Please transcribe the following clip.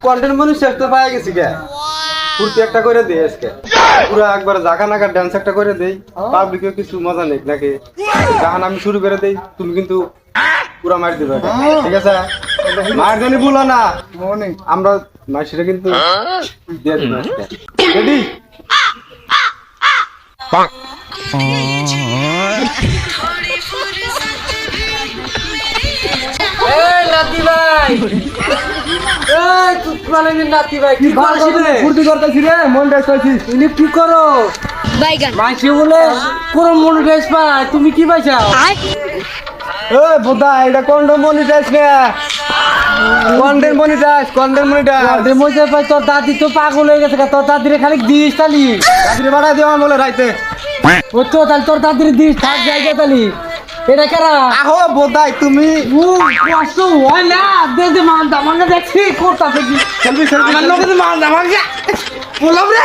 content মানুষ শেষ তো পাই গেছি কে ফুর্তি একটা করে দেই আজকে পুরো একবার জাগা নাগা ডান্স একটা করে দেই পাবলিকেও কিছু মজা নেই নাকি গান আমি শুরু করে দেই তুমি কিন্তু পুরা মার দিবে ঠিক আছে মার জানি বলো না মনে আমরা মাসিটা কিন্তু দিয়ে দিবে রেডি এই নাতি ভাই এই তুই মানে নাতি ভাই কি করছিস রে ফুর্তি করতেছি রে মন ডান্স পাইছি তুমি কি করো বাইগান মাইসে বলে কোন মনিটাইজ পায় তুমি কি পাইছাও এ বোদা এটা কন্টেন্ট মনিটাইজ রে কন্টেন্ট মনিটাইজ আরে মজা পাই তোর দাদি তো পাগল হয়ে গেছে তোর দাদিরে খালি দিস তালি রাত্রে বাড়াই দেওয়া বলে রাইতে ও তো তাহলে তোর দাদিরে দিস থাক জায়গা তালি এটা কারা আহো বোদাই তুমি ও কষ্ট হয় না দে দে মান দামাঙ্গা দেখছি করতাছে কি সেলফি আমার লোকে মান দামাঙ্গা বললাম রে